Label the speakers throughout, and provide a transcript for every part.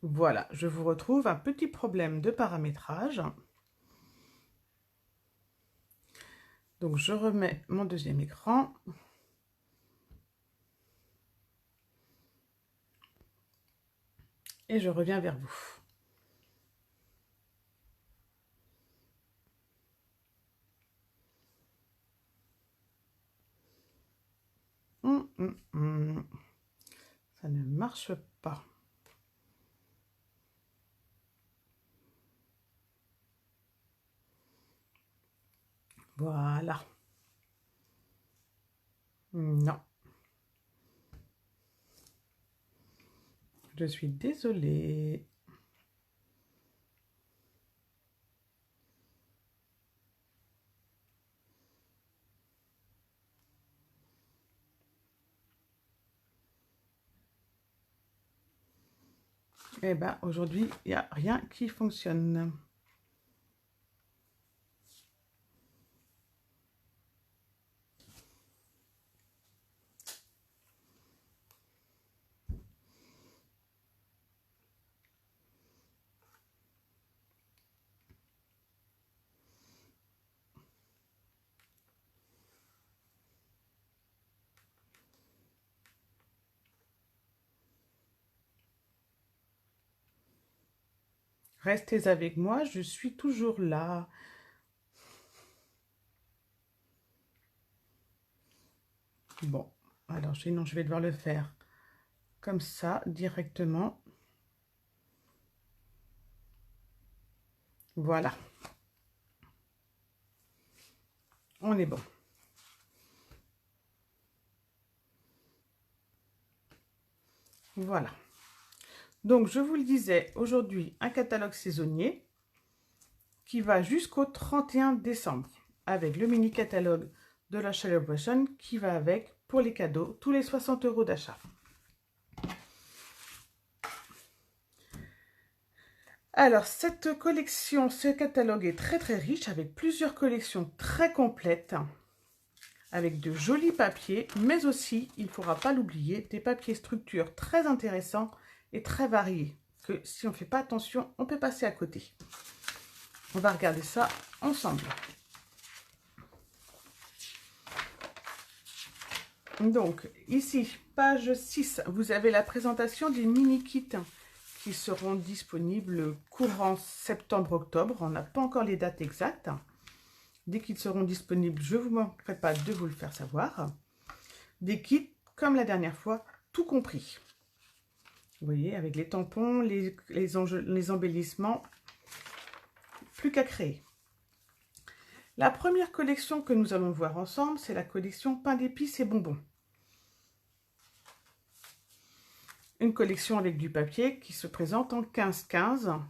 Speaker 1: Voilà, je vous retrouve un petit problème de paramétrage. Donc, je remets mon deuxième écran. Et je reviens vers vous. Ça ne marche pas. Voilà. Non. Je suis désolée. Eh bien, aujourd'hui, il n'y a rien qui fonctionne. Restez avec moi, je suis toujours là. Bon, alors sinon je vais devoir le faire comme ça, directement. Voilà. On est bon. Voilà. Donc, je vous le disais, aujourd'hui, un catalogue saisonnier qui va jusqu'au 31 décembre avec le mini catalogue de la Celebration qui va avec pour les cadeaux, tous les 60 € d'achat. Alors, cette collection, ce catalogue est très très riche avec plusieurs collections très complètes avec de jolis papiers, mais aussi, il ne faudra pas l'oublier, des papiers structure très intéressants et très variés, que si on ne fait pas attention, on peut passer à côté. On va regarder ça ensemble. Donc, ici, page 6, vous avez la présentation des mini-kits qui seront disponibles courant septembre-octobre. On n'a pas encore les dates exactes. Dès qu'ils seront disponibles, je ne vous manquerai pas de vous le faire savoir. Des kits, comme la dernière fois, tout compris. Vous voyez, avec les tampons, les embellissements, plus qu'à créer. La première collection que nous allons voir ensemble, c'est la collection pain d'épices et bonbons. Une collection avec du papier qui se présente en 15-15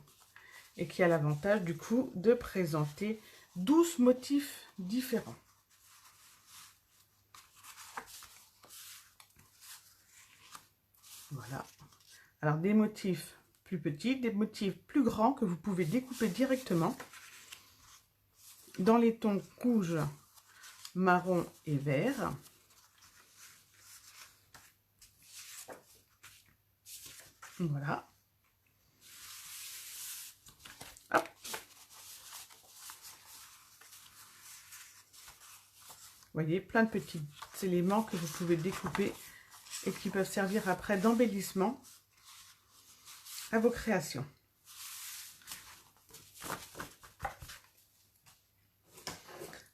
Speaker 1: et qui a l'avantage du coup de présenter 12 motifs différents. Voilà. Alors des motifs plus petits, des motifs plus grands que vous pouvez découper directement dans les tons rouge, marron et vert. Voilà. Hop. Vous voyez, plein de petits éléments que vous pouvez découper et qui peuvent servir après d'embellissement à vos créations.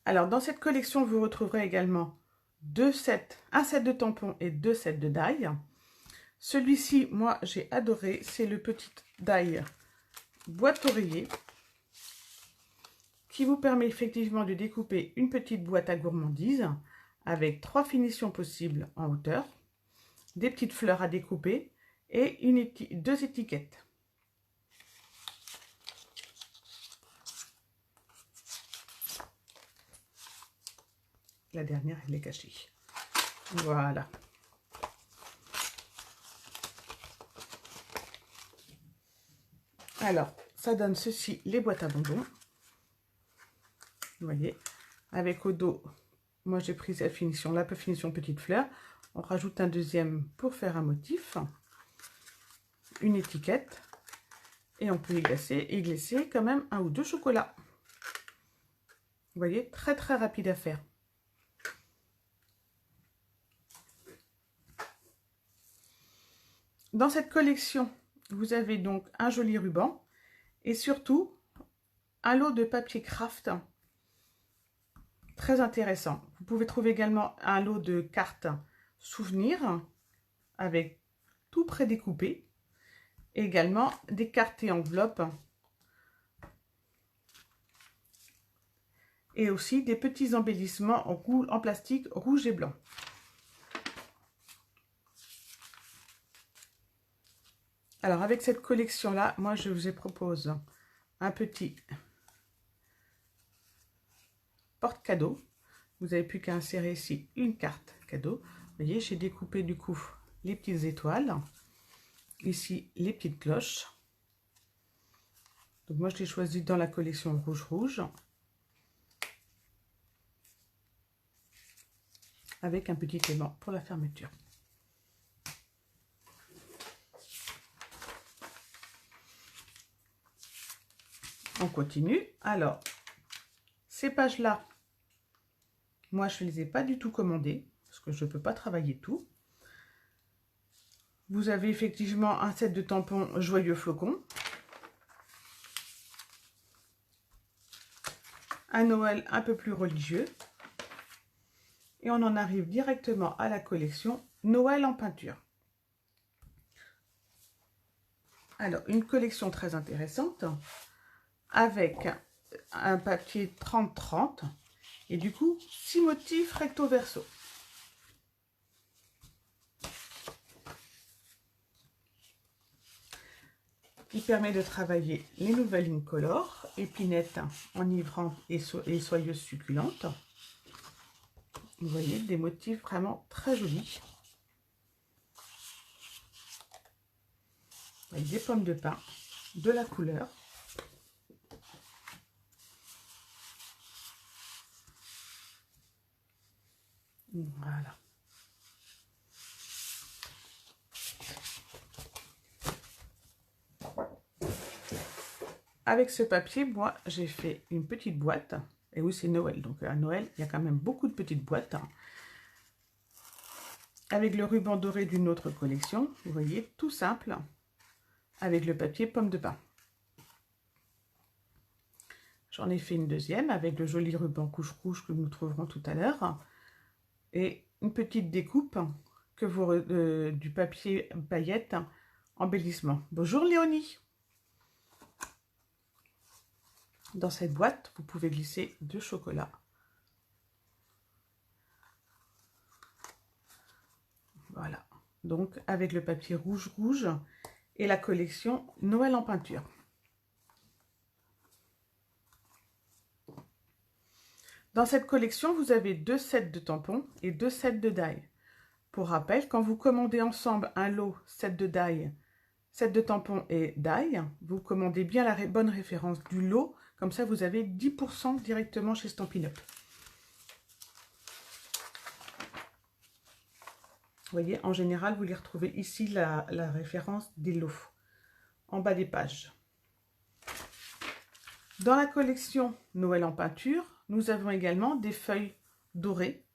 Speaker 1: Alors, dans cette collection, vous retrouverez également un set de tampons et 2 sets de die. Celui-ci, moi, j'ai adoré. C'est le petit die boîte oreiller qui vous permet effectivement de découper une petite boîte à gourmandise avec 3 finitions possibles en hauteur, des petites fleurs à découper et 2 étiquettes. La dernière, elle est cachée. Voilà. Alors, ça donne ceci, les boîtes à bonbons. Vous voyez, avec au dos, moi j'ai pris cette finition, la finition petite fleur. On rajoute un deuxième pour faire un motif. Une étiquette Et on peut y glisser quand même 1 ou 2 chocolats. Vous voyez, très très rapide à faire. Dans cette collection, vous avez donc un joli ruban et surtout un lot de papier craft très intéressant. Vous pouvez trouver également un lot de cartes souvenirs avec tout prédécoupé. Et également des cartes et enveloppes. Et aussi des petits embellissements en plastique rouge et blanc. Alors avec cette collection-là, moi je vous propose un petit porte-cadeau. Vous n'avez plus qu'à insérer ici une carte cadeau. Vous voyez, j'ai découpé du coup les petites étoiles. Ici, les petites cloches. Donc moi, je l'ai choisi dans la collection rouge-rouge. Avec un petit aimant pour la fermeture. On continue. Alors, ces pages-là, moi, je ne les ai pas du tout commandées. Parce que je ne peux pas travailler tout. Vous avez effectivement un set de tampons Joyeux Flocon. Un Noël un peu plus religieux. Et on en arrive directement à la collection Noël en peinture. Alors, une collection très intéressante avec un papier 30-30 et du coup 6 motifs recto verso. Qui permet de travailler les nouvelles lignes color, épinettes enivrantes et soyeuses succulentes. Vous voyez, des motifs vraiment très jolis. Avec des pommes de pin, de la couleur. Voilà. Avec ce papier, moi, j'ai fait une petite boîte. Et oui, c'est Noël. Donc, à Noël, il y a quand même beaucoup de petites boîtes. Avec le ruban doré d'une autre collection. Vous voyez, tout simple. Avec le papier pomme de pin. J'en ai fait une deuxième avec le joli ruban couche rouge que nous trouverons tout à l'heure. Et une petite découpe que du papier paillette embellissement. Bonjour Léonie. Dans cette boîte, vous pouvez glisser 2 chocolats. Voilà. Donc, avec le papier rouge et la collection Noël en peinture. Dans cette collection, vous avez 2 sets de tampons et 2 sets de die. Pour rappel, quand vous commandez ensemble un lot set de die, set de tampons et die, vous commandez bien la bonne référence du lot. Comme ça, vous avez 10% directement chez Stampin' Up. Vous voyez, en général, vous les retrouvez ici, la référence des lots, en bas des pages. Dans la collection Noël en peinture, nous avons également des feuilles dorées,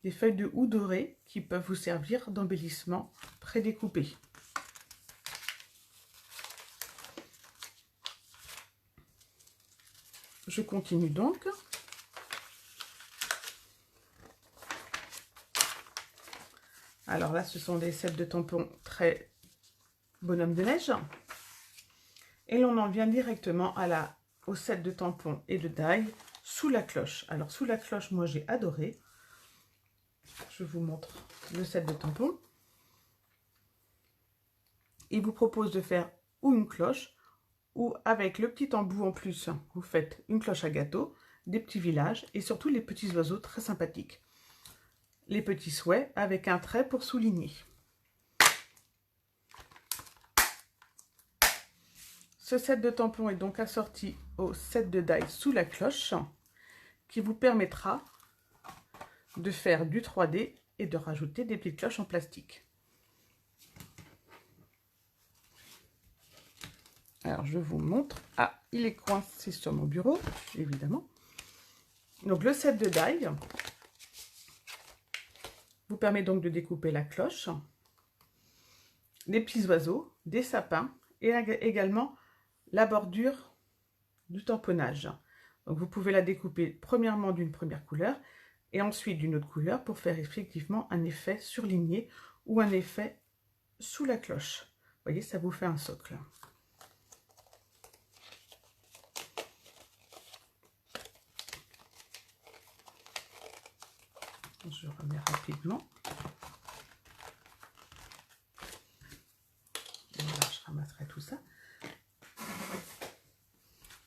Speaker 1: des feuilles de houx dorées qui peuvent vous servir d'embellissement prédécoupé. Je continue donc. Alors là, ce sont des sets de tampons très bonhomme de neige. Et l'on en vient directement au set de tampons et de die sous la cloche. Alors sous la cloche, moi j'ai adoré. Je vous montre le set de tampons. Il vous propose de faire ou une cloche, ou avec le petit embout en plus, vous faites une cloche à gâteau, des petits villages et surtout les petits oiseaux très sympathiques. Les petits souhaits avec un trait pour souligner. Ce set de tampons est donc assorti au set de die sous la cloche qui vous permettra de faire du 3D et de rajouter des petites cloches en plastique. Alors, je vous montre. Ah, il est coincé sur mon bureau, évidemment. Donc, le set de die vous permet donc de découper la cloche, les petits oiseaux, des sapins et également la bordure du tamponnage. Donc, vous pouvez la découper premièrement d'une première couleur et ensuite d'une autre couleur pour faire effectivement un effet surligné ou un effet sous la cloche. Vous voyez, ça vous fait un socle. Je remets rapidement. Voilà, je ramasserai tout ça.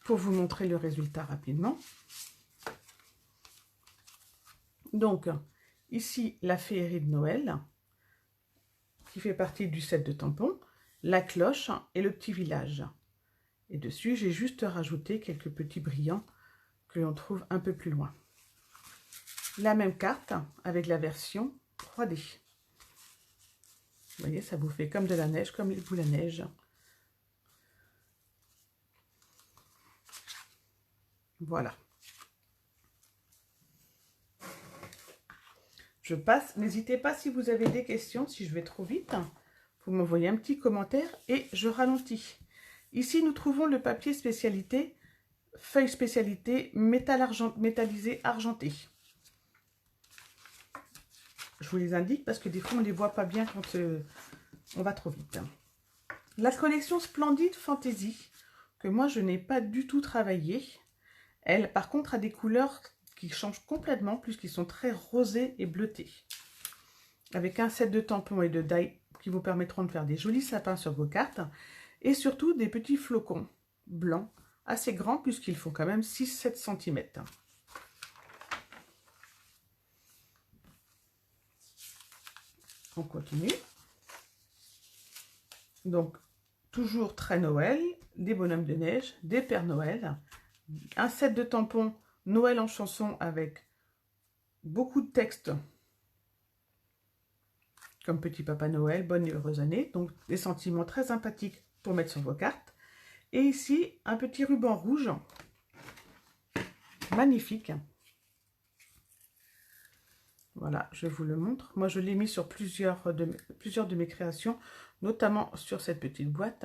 Speaker 1: Pour vous montrer le résultat rapidement. Donc, ici, la féerie de Noël, qui fait partie du set de tampons, la cloche et le petit village. Et dessus, j'ai juste rajouté quelques petits brillants que l'on trouve un peu plus loin. La même carte avec la version 3D. Vous voyez, ça vous fait comme de la neige, comme les boules à neige. Voilà. Je passe. N'hésitez pas si vous avez des questions, si je vais trop vite, vous m'envoyez un petit commentaire et je ralentis. Ici, nous trouvons le papier spécialité, feuille spécialité, métallisé argenté. Je vous les indique parce que des fois, on ne les voit pas bien quand on va trop vite. La collection Splendide Fantasy, que moi, je n'ai pas du tout travaillé. Elle, par contre, a des couleurs qui changent complètement, puisqu'ils sont très rosés et bleutés. Avec un set de tampons et de die qui vous permettront de faire des jolis sapins sur vos cartes. Et surtout, des petits flocons blancs, assez grands, puisqu'ils font quand même 6-7 cm. On continue. Donc, toujours très Noël, des bonhommes de neige, des Pères Noël, un set de tampons Noël en chanson avec beaucoup de textes comme Petit Papa Noël, bonne et heureuse année, donc des sentiments très sympathiques pour mettre sur vos cartes. Et ici, un petit ruban rouge, magnifique. Voilà, je vous le montre. Moi, je l'ai mis sur plusieurs de mes créations, notamment sur cette petite boîte.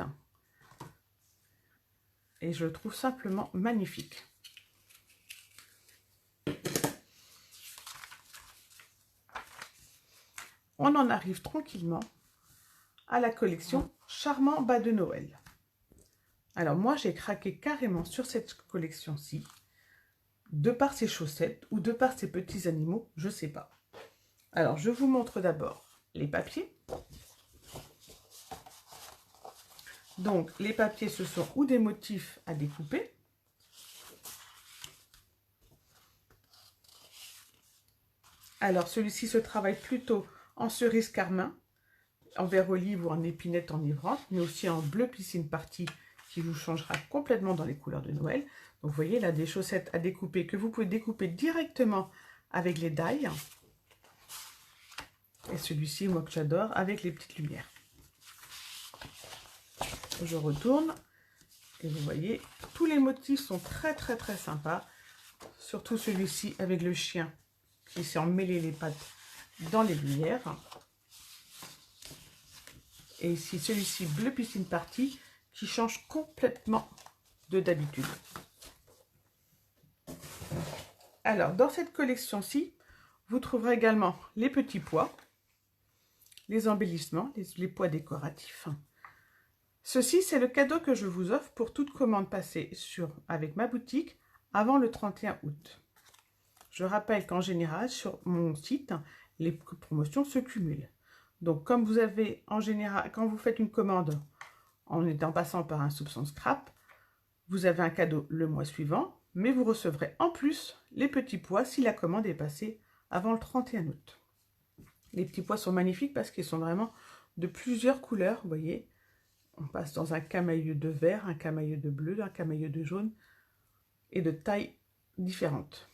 Speaker 1: Et je le trouve simplement magnifique. On en arrive tranquillement à la collection Charmant Bas de Noël. Alors moi, j'ai craqué carrément sur cette collection-ci, de par ses chaussettes ou de par ses petits animaux, je ne sais pas. Alors, je vous montre d'abord les papiers. Donc, les papiers, ce sont ou des motifs à découper, alors celui-ci se travaille plutôt en cerise carmin, en vert olive ou en épinette enivrante, mais aussi en bleu piscine party qui vous changera complètement dans les couleurs de Noël. Donc vous voyez là des chaussettes à découper que vous pouvez découper directement avec les die. Et celui-ci, moi que j'adore, avec les petites lumières. Je retourne et vous voyez, tous les motifs sont très sympas. Surtout celui-ci avec le chien qui s'est emmêlé les pattes dans les lumières. Et ici, celui-ci, bleu piscine party, qui change complètement de d'habitude. Alors, dans cette collection-ci, vous trouverez également les petits pois, les embellissements, les pois décoratifs. Ceci, c'est le cadeau que je vous offre pour toute commande passée avec ma boutique avant le 31 août. Je rappelle qu'en général, sur mon site, les promotions se cumulent. Donc, comme vous avez en général, quand vous faites une commande en passant par un soupçon scrap, vous avez un cadeau le mois suivant, mais vous recevrez en plus les petits pois si la commande est passée avant le 31 août. Les petits pois sont magnifiques parce qu'ils sont vraiment de plusieurs couleurs, vous voyez. On passe dans un camailleux de vert, un camailleux de bleu, un camailleux de jaune et de tailles différentes.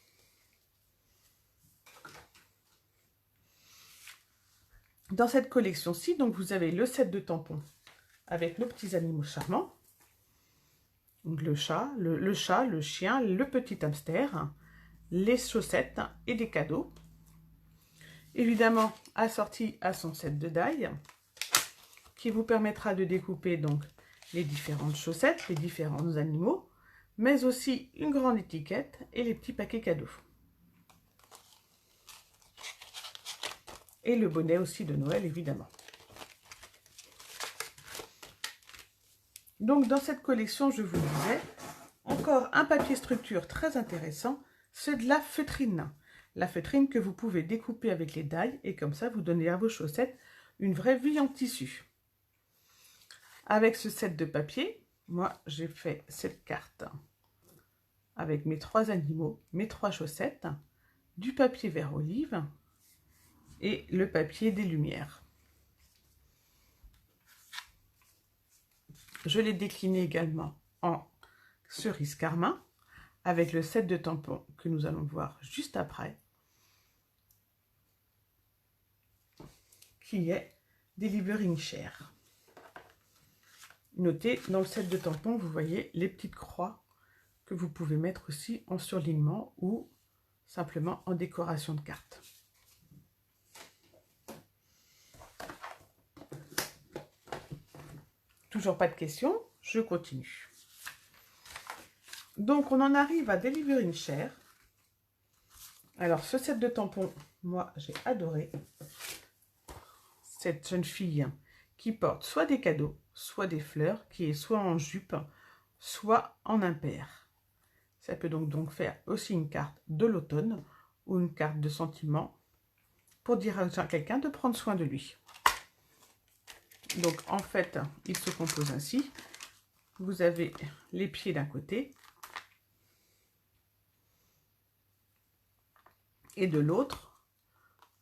Speaker 1: Dans cette collection-ci, donc vous avez le set de tampons avec nos petits animaux charmants. Donc le chat, le chien, le petit hamster, les chaussettes et des cadeaux. Évidemment, assorti à son set de die, qui vous permettra de découper donc les différentes chaussettes, les différents animaux, mais aussi une grande étiquette et les petits paquets cadeaux. Et le bonnet aussi de Noël, évidemment. Donc, dans cette collection, je vous disais, encore un papier structure très intéressant, c'est de la feutrine. La feutrine que vous pouvez découper avec les die et comme ça, vous donnez à vos chaussettes une vraie vie en tissu. Avec ce set de papier, moi, j'ai fait cette carte avec mes 3 animaux, mes 3 chaussettes, du papier vert olive et le papier des lumières. Je l'ai décliné également en cerise carmin avec le set de tampons que nous allons voir juste après, qui est Delivering Share. Notez, dans le set de tampons, vous voyez les petites croix que vous pouvez mettre aussi en surlignement ou simplement en décoration de carte. Toujours pas de questions, je continue. Donc, on en arrive à Delivering Share. Alors, ce set de tampons, moi, j'ai adoré. Cette jeune fille qui porte soit des cadeaux, soit des fleurs, qui est soit en jupe, soit en impair. Ça peut donc faire aussi une carte de l'automne ou une carte de sentiment pour dire à quelqu'un de prendre soin de lui. Donc, en fait, il se compose ainsi. Vous avez les pieds d'un côté et de l'autre,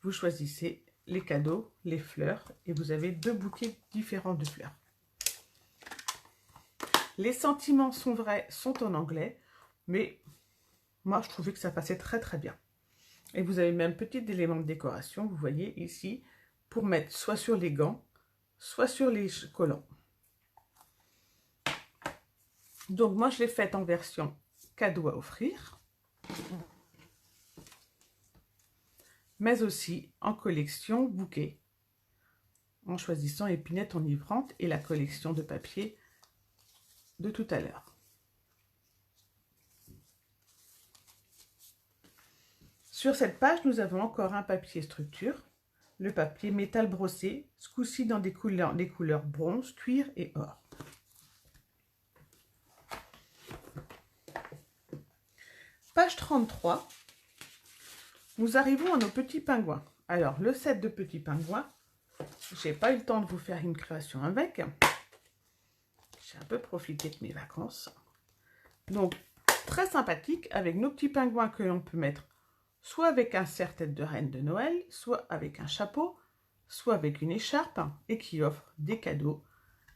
Speaker 1: vous choisissez les cadeaux, les fleurs, et vous avez 2 bouquets différents de fleurs. Les sentiments sont vrais, sont en anglais, mais moi, je trouvais que ça passait très très bien. Et vous avez même petit élément de décoration, vous voyez ici, pour mettre soit sur les gants, soit sur les collants. Donc moi, je l'ai faite en version cadeau à offrir, mais aussi en collection bouquet, en choisissant épinette enivrante et la collection de papier de tout à l'heure. Sur cette page, nous avons encore un papier structure, le papier métal brossé, ce coup-ci dans des couleurs bronze, cuir et or. Page 33, nous arrivons à nos petits pingouins. Alors, le set de petits pingouins, j'ai pas eu le temps de vous faire une création avec. J'ai un peu profité de mes vacances. Donc, très sympathique avec nos petits pingouins que l'on peut mettre soit avec un serre-tête de reine de Noël, soit avec un chapeau, soit avec une écharpe et qui offre des cadeaux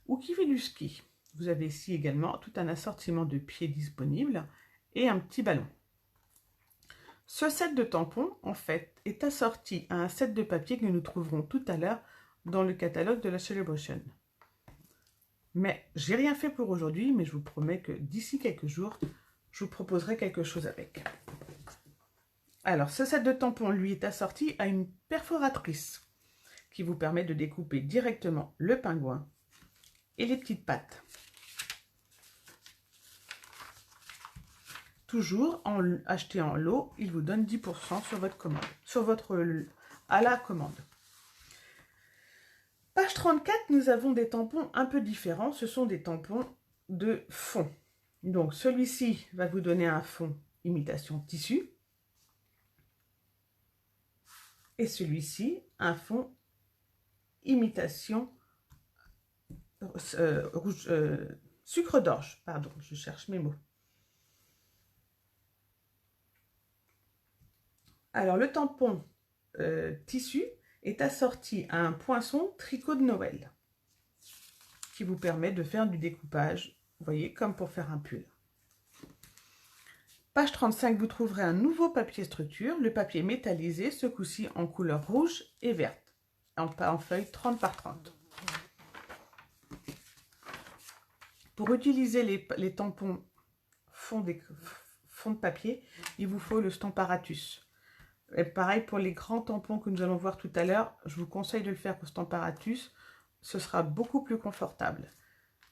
Speaker 1: ou qui fait du ski. Vous avez ici également tout un assortiment de pieds disponibles et un petit ballon. Ce set de tampons, en fait, est assorti à un set de papier que nous trouverons tout à l'heure dans le catalogue de la Celebration. Mais j'ai rien fait pour aujourd'hui, mais je vous promets que d'ici quelques jours, je vous proposerai quelque chose avec. Alors, ce set de tampons, lui, est assorti à une perforatrice qui vous permet de découper directement le pingouin et les petites pattes. Toujours acheté en lot, il vous donne 10% sur votre commande, à la commande. Page 34, nous avons des tampons un peu différents. Ce sont des tampons de fond. Donc, celui-ci va vous donner un fond imitation tissu. Et celui-ci, un fond imitation sucre d'orge. Pardon, je cherche mes mots. Alors, le tampon tissu est assorti à un poinçon tricot de Noël qui vous permet de faire du découpage, vous voyez, comme pour faire un pull. Page 35, vous trouverez un nouveau papier structure, le papier métallisé, ce coup-ci en couleur rouge et verte, en feuille 30 par 30. Pour utiliser les tampons fond de papier, il vous faut le Stamparatus. Et pareil pour les grands tampons que nous allons voir tout à l'heure, je vous conseille de le faire au Stamparatus, ce sera beaucoup plus confortable.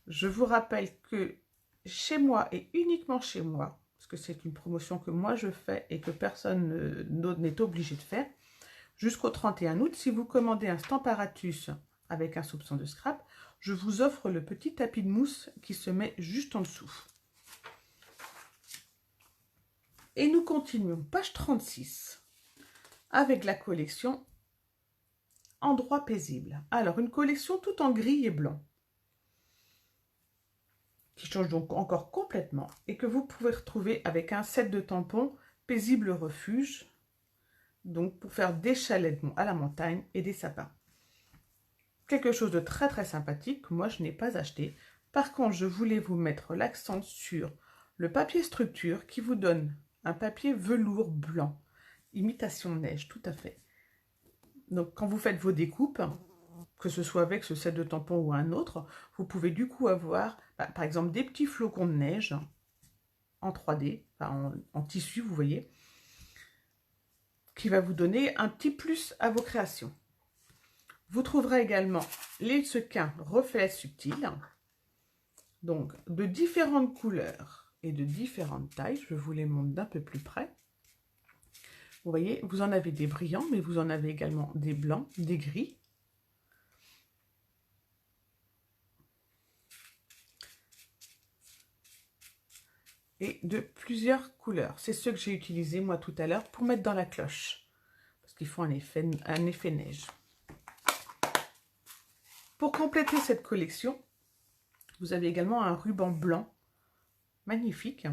Speaker 1: Je vous rappelle que chez moi et uniquement chez moi, parce que c'est une promotion que moi je fais et que personne n'est obligé de faire, jusqu'au 31 août, si vous commandez un Stamparatus avec un soupçon de scrap, je vous offre le petit tapis de mousse qui se met juste en dessous. Et nous continuons, page 36, avec la collection Endroit paisible. Alors, une collection tout en gris et blanc, qui change donc encore complètement, et que vous pouvez retrouver avec un set de tampons Paisible Refuge, donc pour faire des chalets à la montagne et des sapins. Quelque chose de très très sympathique que moi je n'ai pas acheté. Par contre, je voulais vous mettre l'accent sur le papier structure qui vous donne un papier velours blanc, imitation neige, tout à fait. Donc quand vous faites vos découpes, que ce soit avec ce set de tampons ou un autre, vous pouvez du coup avoir, par exemple, des petits flocons de neige en 3D, en tissu, vous voyez, qui va vous donner un petit plus à vos créations. Vous trouverez également les sequins reflets subtils, donc de différentes couleurs et de différentes tailles. Je vous les montre d'un peu plus près. Vous voyez, vous en avez des brillants, mais vous en avez également des blancs, des gris. Et de plusieurs couleurs. C'est ceux que j'ai utilisés moi tout à l'heure pour mettre dans la cloche. Parce qu'ils font un effet neige. Pour compléter cette collection, vous avez également un ruban blanc, magnifique,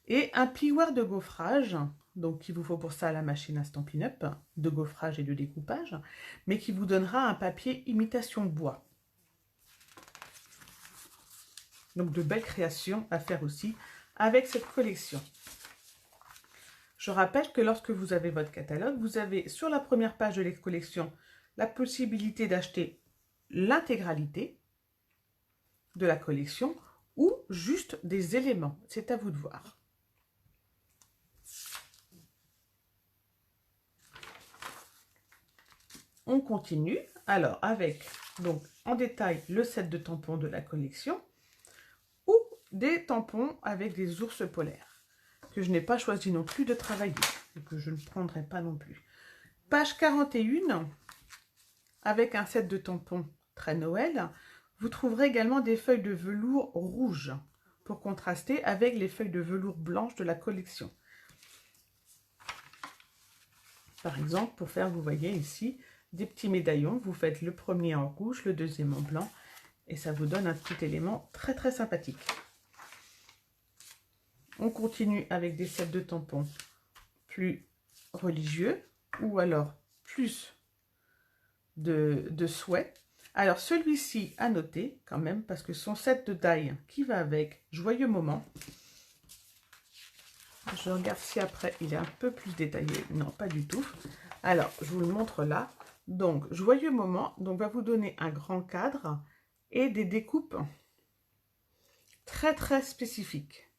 Speaker 1: et un plioir de gaufrage, donc il vous faut pour ça la machine à Stampin' Up, de gaufrage et de découpage, mais qui vous donnera un papier imitation bois. Donc de belles créations à faire aussi avec cette collection. Je rappelle que lorsque vous avez votre catalogue, vous avez sur la première page de la collection la possibilité d'acheter l'intégralité de la collection ou juste des éléments. C'est à vous de voir. On continue alors avec donc en détail le set de tampons de la collection ou des tampons avec des ours polaires que je n'ai pas choisi non plus de travailler et que je ne prendrai pas non plus. Page 41, avec un set de tampons très Noël, vous trouverez également des feuilles de velours rouge pour contraster avec les feuilles de velours blanches de la collection. Par exemple, pour faire, vous voyez ici, des petits médaillons, vous faites le premier en rouge, le deuxième en blanc, et ça vous donne un petit élément très très sympathique. On continue avec des sets de tampons plus religieux, ou alors plus de souhaits. Alors celui-ci à noter quand même, parce que son set de taille qui va avec Joyeux Moment. Je regarde si après il est un peu plus détaillé. Non, pas du tout. Alors, je vous le montre là. Donc, Joyeux Moment donc, va vous donner un grand cadre et des découpes très très spécifiques.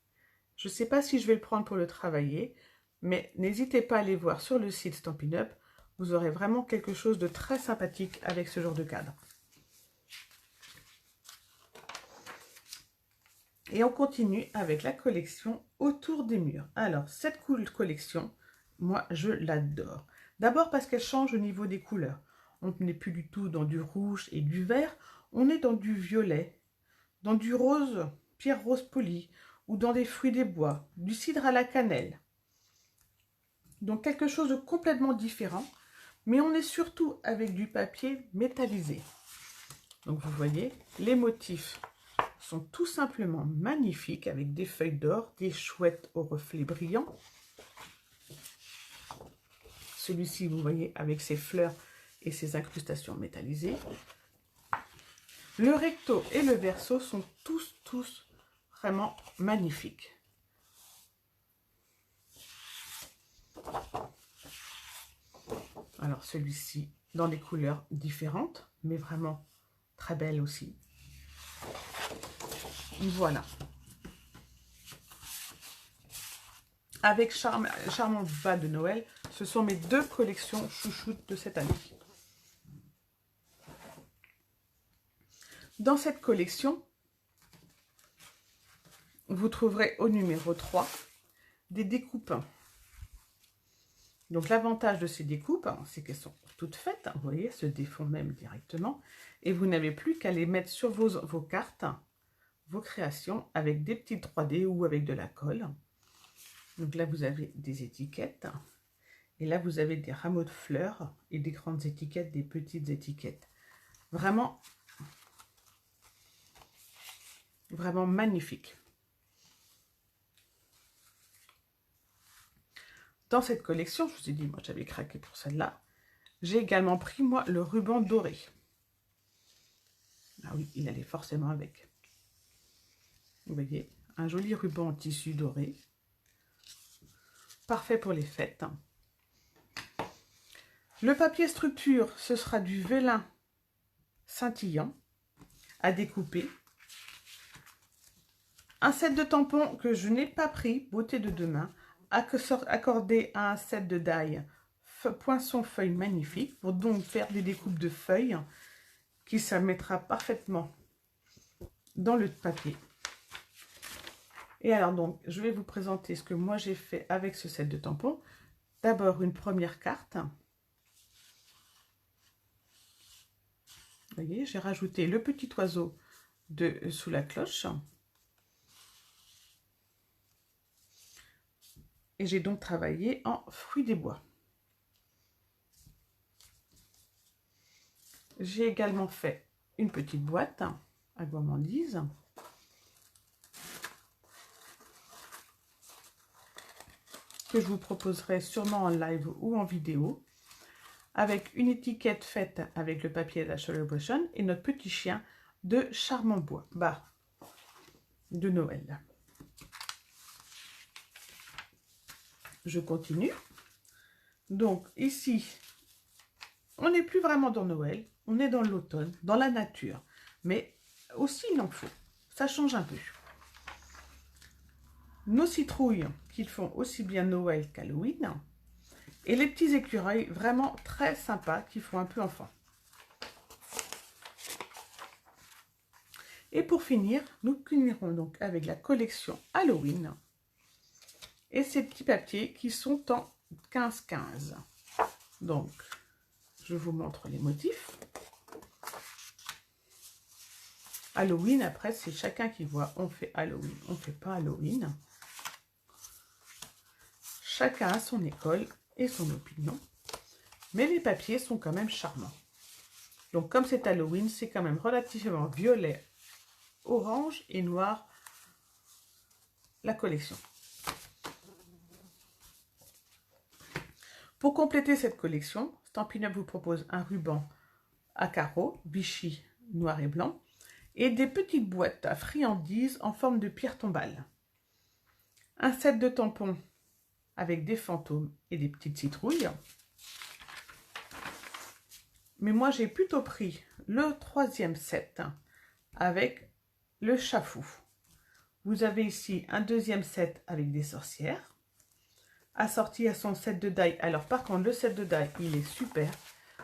Speaker 1: Je ne sais pas si je vais le prendre pour le travailler, mais n'hésitez pas à aller voir sur le site Stampin' Up. Vous aurez vraiment quelque chose de très sympathique avec ce genre de cadre. Et on continue avec la collection Autour des murs. Alors, cette collection, moi, je l'adore. D'abord parce qu'elle change au niveau des couleurs. On n'est plus du tout dans du rouge et du vert. On est dans du violet, dans du rose, pierre rose polie, ou dans des fruits des bois, du cidre à la cannelle. Donc, quelque chose de complètement différent. Mais on est surtout avec du papier métallisé. Donc, vous voyez, les motifs sont tout simplement magnifiques avec des feuilles d'or, des chouettes aux reflets brillants. Celui-ci, vous voyez, avec ses fleurs et ses incrustations métallisées. Le recto et le verso sont tous vraiment magnifiques. Alors celui-ci dans des couleurs différentes, mais vraiment très belle aussi. Voilà. Avec Charmant Bas de Noël, ce sont mes deux collections chouchoutes de cette année. Dans cette collection, vous trouverez au numéro 3 des découpes. Donc l'avantage de ces découpes, c'est qu'elles sont toutes faites, vous voyez, elles se défont même directement. Et vous n'avez plus qu'à les mettre sur vos cartes, vos créations, avec des petites 3D ou avec de la colle. Donc là, vous avez des étiquettes. Et là, vous avez des rameaux de fleurs et des grandes étiquettes, des petites étiquettes. Vraiment, vraiment magnifique. Dans cette collection, je vous ai dit, moi j'avais craqué pour celle-là. J'ai également pris, moi, le ruban doré. Ah oui, il allait forcément avec. Vous voyez, un joli ruban en tissu doré. Parfait pour les fêtes. Le papier structure, ce sera du vélin scintillant à découper. Un set de tampons que je n'ai pas pris, beauté de deux mains, accordé à un set de die poinçon feuille magnifique pour donc faire des découpes de feuilles qui ça mettra parfaitement dans le papier. Et alors donc, je vais vous présenter ce que moi j'ai fait avec ce set de tampons. D'abord une première carte. Vous voyez, j'ai rajouté le petit oiseau de sous la cloche. Et j'ai donc travaillé en fruits des bois. J'ai également fait une petite boîte à gourmandise. Que je vous proposerai sûrement en live ou en vidéo. Avec une étiquette faite avec le papier de la Celebration et notre petit chien de Charmant Bois de Noël. Je continue. Donc ici, on n'est plus vraiment dans Noël, on est dans l'automne, dans la nature. Mais aussi il en faut, ça change un peu. Nos citrouilles qui font aussi bien Noël qu'Halloween. Et les petits écureuils vraiment très sympas qui font un peu enfant. Et pour finir, nous finirons donc avec la collection Halloween. Et ces petits papiers qui sont en 15-15. Donc, je vous montre les motifs. Halloween, après, c'est chacun qui voit. On fait Halloween, on ne fait pas Halloween. Chacun a son école et son opinion. Mais les papiers sont quand même charmants. Donc, comme c'est Halloween, c'est quand même relativement violet, orange et noir, la collection. Pour compléter cette collection, Stampin' Up vous propose un ruban à carreaux, Vichy noir et blanc, et des petites boîtes à friandises en forme de pierre tombale. Un set de tampons avec des fantômes et des petites citrouilles. Mais moi, j'ai plutôt pris le troisième set avec le chafou. Vous avez ici un deuxième set avec des sorcières, assorti à son set de die. Alors par contre, le set de die, il est super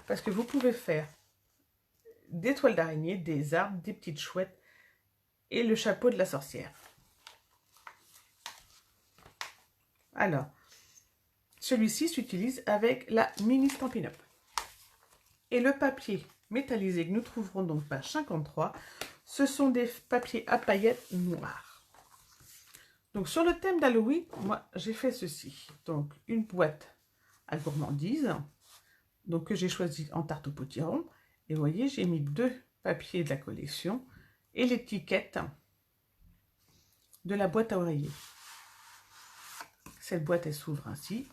Speaker 1: parce que vous pouvez faire des toiles d'araignée, des arbres, des petites chouettes et le chapeau de la sorcière. Alors, celui-ci s'utilise avec la mini Stampin' Up. Et le papier métallisé que nous trouverons donc page 53, ce sont des papiers à paillettes noirs. Donc sur le thème d'Halloween, moi j'ai fait ceci. Donc une boîte à gourmandise, donc que j'ai choisi en tarte au potiron. Et vous voyez, j'ai mis deux papiers de la collection et l'étiquette de la boîte à oreiller. Cette boîte, elle s'ouvre ainsi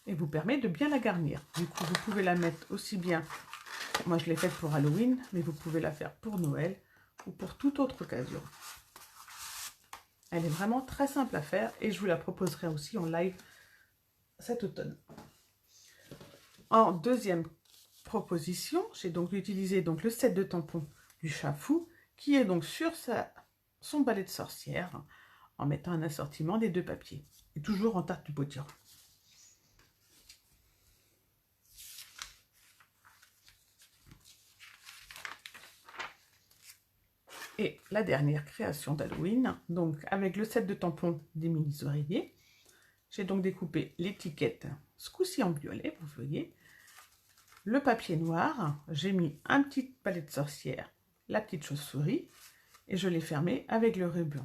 Speaker 1: et vous permet de bien la garnir. Du coup, vous pouvez la mettre aussi bien, moi je l'ai faite pour Halloween, mais vous pouvez la faire pour Noël ou pour toute autre occasion. Elle est vraiment très simple à faire et je vous la proposerai aussi en live cet automne. En deuxième proposition, j'ai donc utilisé le set de tampons du chat fou, qui est donc sur son balai de sorcière, en mettant un assortiment des 2 papiers. Et toujours en tarte du potiron. Et la dernière création d'Halloween, donc avec le set de tampons des mini oreillers. J'ai donc découpé l'étiquette, ce coup-ci en violet, vous voyez. Le papier noir, j'ai mis un petit balai de sorcière, la petite chauve-souris, et je l'ai fermé avec le ruban.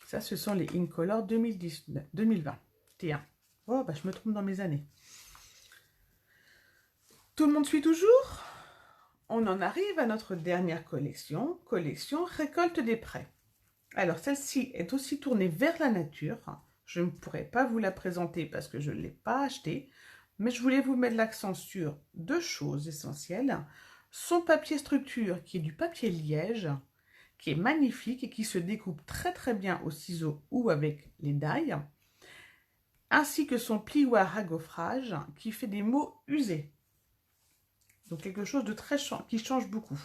Speaker 1: Ça, ce sont les Incolor 2021. Oh, bah, je me trompe dans mes années. Tout le monde suit toujours? On en arrive à notre dernière collection, collection Récolte des prés. Alors, celle-ci est aussi tournée vers la nature. Je ne pourrais pas vous la présenter parce que je ne l'ai pas achetée, mais je voulais vous mettre l'accent sur 2 choses essentielles. Son papier structure, qui est du papier liège, qui est magnifique et qui se découpe très très bien au ciseau ou avec les die, ainsi que son plioir à gaufrage, qui fait des mots usés. Donc quelque chose de qui change beaucoup.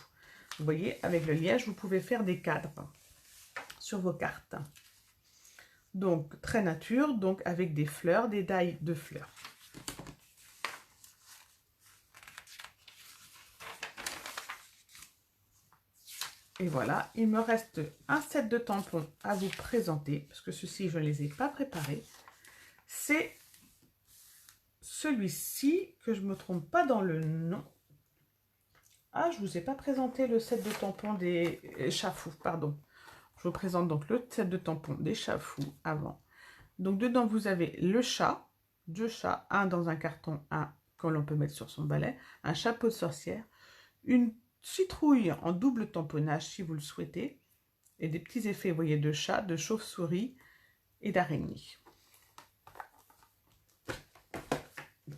Speaker 1: Vous voyez, avec le liège, vous pouvez faire des cadres sur vos cartes. Donc très nature, donc avec des fleurs, des die de fleurs. Et voilà, il me reste un set de tampons à vous présenter, parce que ceux-ci, je ne les ai pas préparés. C'est celui-ci, que je ne me trompe pas dans le nom. Ah, je ne vous ai pas présenté le set de tampons des chats fous, pardon. Je vous présente donc le set de tampons des chats fous avant. Donc dedans, vous avez le chat, 2 chats, un dans un carton, un que l'on peut mettre sur son balai, un chapeau de sorcière, une citrouille en double tamponnage si vous le souhaitez, et des petits effets, vous voyez, de chat, de chauve-souris et d'araignée.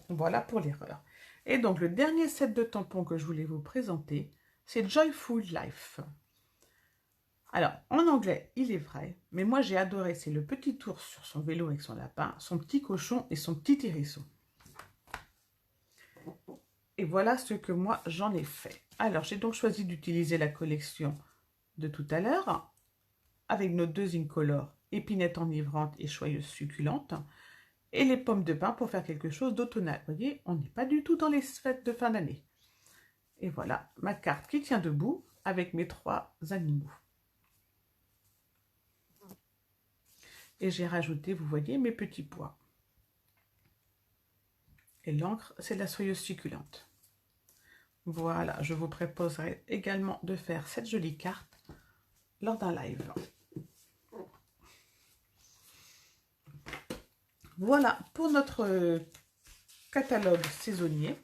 Speaker 1: Voilà pour l'erreur. Et donc le dernier set de tampons que je voulais vous présenter, c'est Joyful Life. Alors, en anglais, il est vrai, mais moi j'ai adoré, c'est le petit ours sur son vélo avec son lapin, son petit cochon et son petit hérisson. Et voilà ce que moi j'en ai fait. Alors, j'ai donc choisi d'utiliser la collection de tout à l'heure, avec nos 2 Incolor, épinette enivrante et choyeuse succulente, et les pommes de pin pour faire quelque chose d'automnal. Vous voyez, on n'est pas du tout dans les fêtes de fin d'année. Et voilà, ma carte qui tient debout avec mes 3 animaux. Et j'ai rajouté, vous voyez, mes petits pois. Et l'encre, c'est de la soyeuse succulente. Voilà, je vous proposerai également de faire cette jolie carte lors d'un live. Voilà pour notre catalogue saisonnier.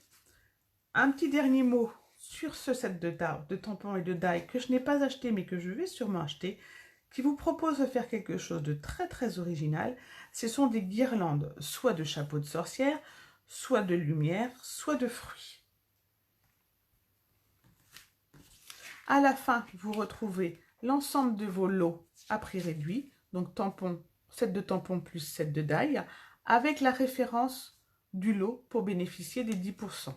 Speaker 1: Un petit dernier mot sur ce set de tampons et de die que je n'ai pas acheté mais que je vais sûrement acheter, qui vous propose de faire quelque chose de très très original. Ce sont des guirlandes, soit de chapeaux de sorcière, soit de lumière, soit de fruits. À la fin, vous retrouvez l'ensemble de vos lots à prix réduit, donc tampons, set de tampons plus set de die, avec la référence du lot pour bénéficier des 10%.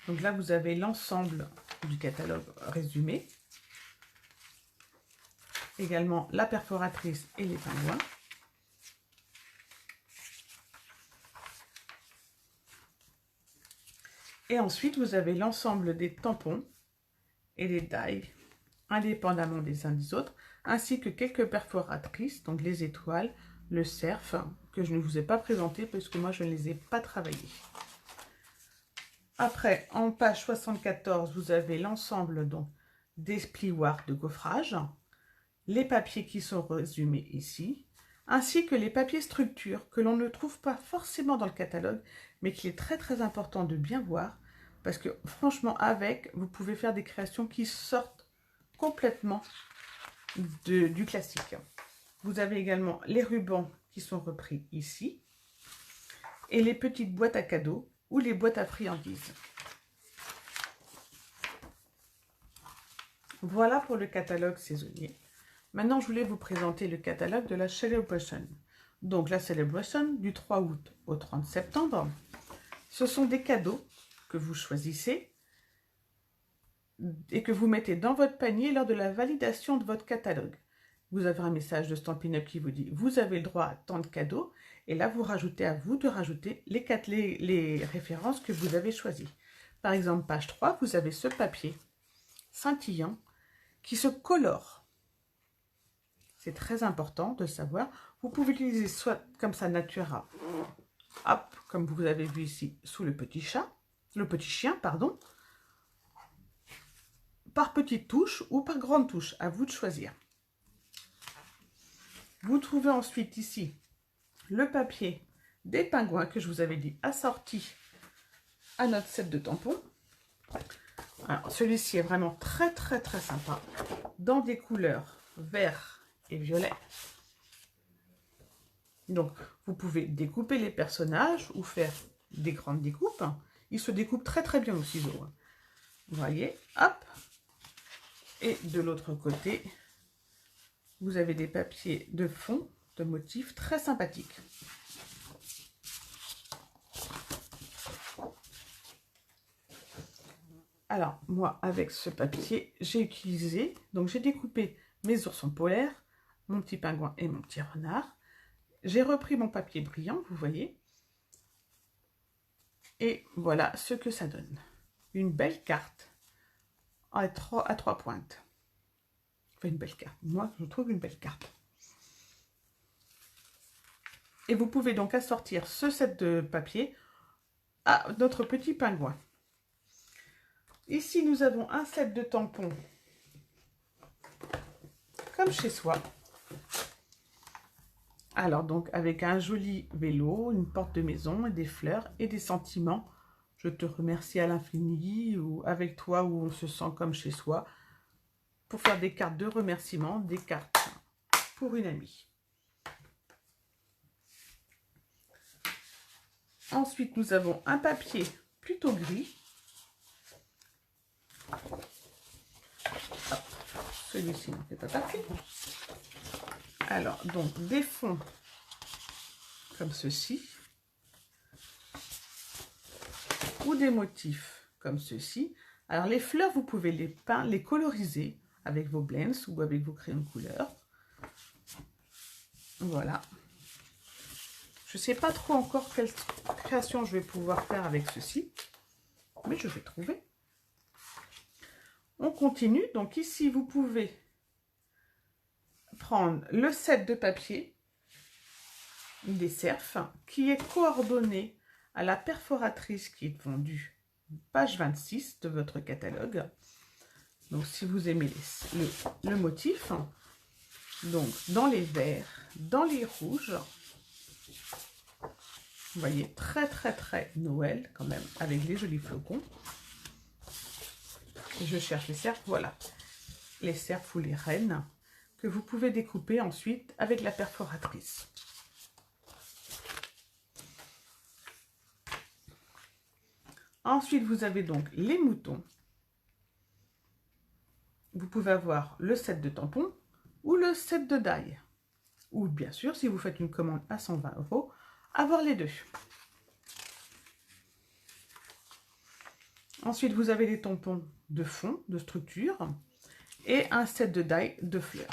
Speaker 1: Donc là, vous avez l'ensemble du catalogue résumé. Également la perforatrice et les pingouins. Et ensuite, vous avez l'ensemble des tampons et des die, indépendamment des uns des autres, ainsi que quelques perforatrices, donc les étoiles, le cerf, que je ne vous ai pas présenté parce que moi, je ne les ai pas travaillés. Après, en page 74, vous avez l'ensemble donc des plioirs de gaufrage, les papiers qui sont résumés ici, ainsi que les papiers structure que l'on ne trouve pas forcément dans le catalogue, mais qu'il est très très important de bien voir, parce que franchement, avec, vous pouvez faire des créations qui sortent complètement du classique. Vous avez également les rubans qui sont repris ici, et les petites boîtes à cadeaux, ou les boîtes à friandises. Voilà pour le catalogue saisonnier. Maintenant, je voulais vous présenter le catalogue de la Celebration. Donc, la Celebration du 3 août au 30 septembre. Ce sont des cadeaux que vous choisissez et que vous mettez dans votre panier lors de la validation de votre catalogue. Vous avez un message de Stampin' Up qui vous dit « Vous avez le droit à tant de cadeaux » et là, vous rajoutez à vous de rajouter les références que vous avez choisies. Par exemple, page 3, vous avez ce papier scintillant qui se colore. C'est très important de savoir. Vous pouvez l'utiliser soit comme ça, Natura, hop, comme vous avez vu ici, sous le petit chien, pardon, par petite touche ou par grande touche, à vous de choisir. Vous trouvez ensuite ici le papier des pingouins que je vous avais dit assorti à notre set de tampons. Alors celui-ci est vraiment très sympa, dans des couleurs vert et violet. Donc vous pouvez découper les personnages ou faire des grandes découpes. Ils se découpent très bien au ciseau. Vous voyez, hop. Et de l'autre côté, vous avez des papiers de fond, de motifs très sympathiques. Alors, moi, avec ce papier, j'ai utilisé, donc j'ai découpé mes oursons polaires, mon petit pingouin et mon petit renard. J'ai repris mon papier brillant, vous voyez. Et voilà ce que ça donne. Une belle carte à trois pointes. Enfin, une belle carte. Moi, je trouve une belle carte. Et vous pouvez donc assortir ce set de papier à notre petit pingouin. Ici, nous avons un set de tampons, comme chez soi. Alors, donc, avec un joli vélo, une porte de maison, et des fleurs et des sentiments. Je te remercie à l'infini, ou avec toi, où on se sent comme chez soi, pour faire des cartes de remerciement, des cartes pour une amie. Ensuite, nous avons un papier plutôt gris. Celui-ci n'en fait pas partie. Alors, donc, des fonds comme ceci. Ou des motifs comme ceci. Alors, les fleurs, vous pouvez les peindre, les coloriser avec vos blends ou avec vos crayons de couleur. Voilà. Je ne sais pas trop encore quelle création je vais pouvoir faire avec ceci, mais je vais trouver. On continue. Donc ici, vous pouvez prendre le set de papier des cerfs qui est coordonné à la perforatrice qui est vendue page 26 de votre catalogue. Donc si vous aimez le motif, donc dans les verts, dans les rouges, vous voyez très Noël quand même avec les jolis flocons. Je cherche les cerfs, voilà, les cerfs ou les rennes que vous pouvez découper ensuite avec la perforatrice. Ensuite, vous avez donc les moutons. Vous pouvez avoir le set de tampons ou le set de die. Ou bien sûr, si vous faites une commande à 120 €, avoir les deux. Ensuite, vous avez les tampons de fond, de structure, et un set de die de fleurs.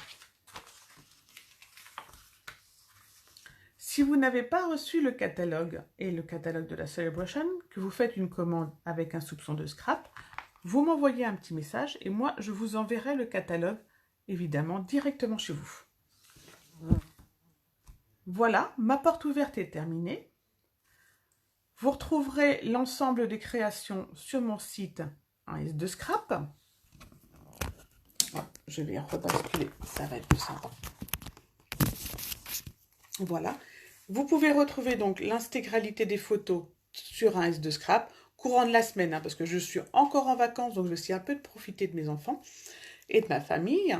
Speaker 1: Si vous n'avez pas reçu le catalogue et le catalogue de la Celebration, que vous faites une commande avec un soupçon de scrap, vous m'envoyez un petit message et moi, je vous enverrai le catalogue, évidemment, directement chez vous. Voilà, ma porte ouverte est terminée. Vous retrouverez l'ensemble des créations sur mon site 1S de Scrap. Je vais rebasculer, ça va être plus sympa. Voilà. Vous pouvez retrouver donc l'intégralité des photos sur 1S de Scrap, courant de la semaine, hein, parce que je suis encore en vacances, donc je vais essayer un peu de profiter de mes enfants et de ma famille.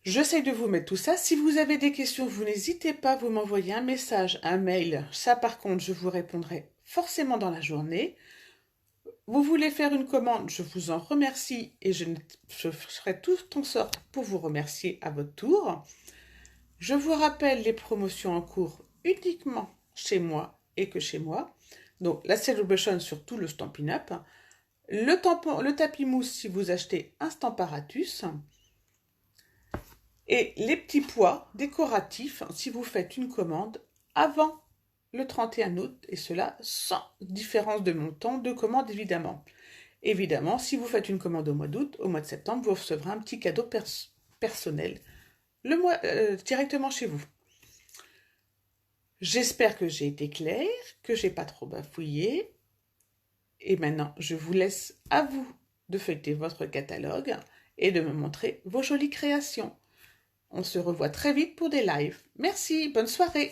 Speaker 1: J'essaie de vous mettre tout ça. Si vous avez des questions, vous n'hésitez pas, vous m'envoyez un message, un mail. Ça, par contre, je vous répondrai forcément dans la journée. Vous voulez faire une commande, je vous en remercie et je ferai tout en sorte pour vous remercier à votre tour. Je vous rappelle les promotions en cours uniquement chez moi et que chez moi. Donc la Celebration sur tout le Stampin' Up, le tapis mousse si vous achetez un Stamparatus, et les petits pois décoratifs si vous faites une commande avant le 31 août, et cela sans différence de montant de commande évidemment. Évidemment, si vous faites une commande au mois d'août, au mois de septembre, vous recevrez un petit cadeau personnel directement chez vous. J'espère que j'ai été claire, que j'ai pas trop bafouillé. Et maintenant, je vous laisse à vous de feuilleter votre catalogue et de me montrer vos jolies créations. On se revoit très vite pour des lives. Merci, bonne soirée.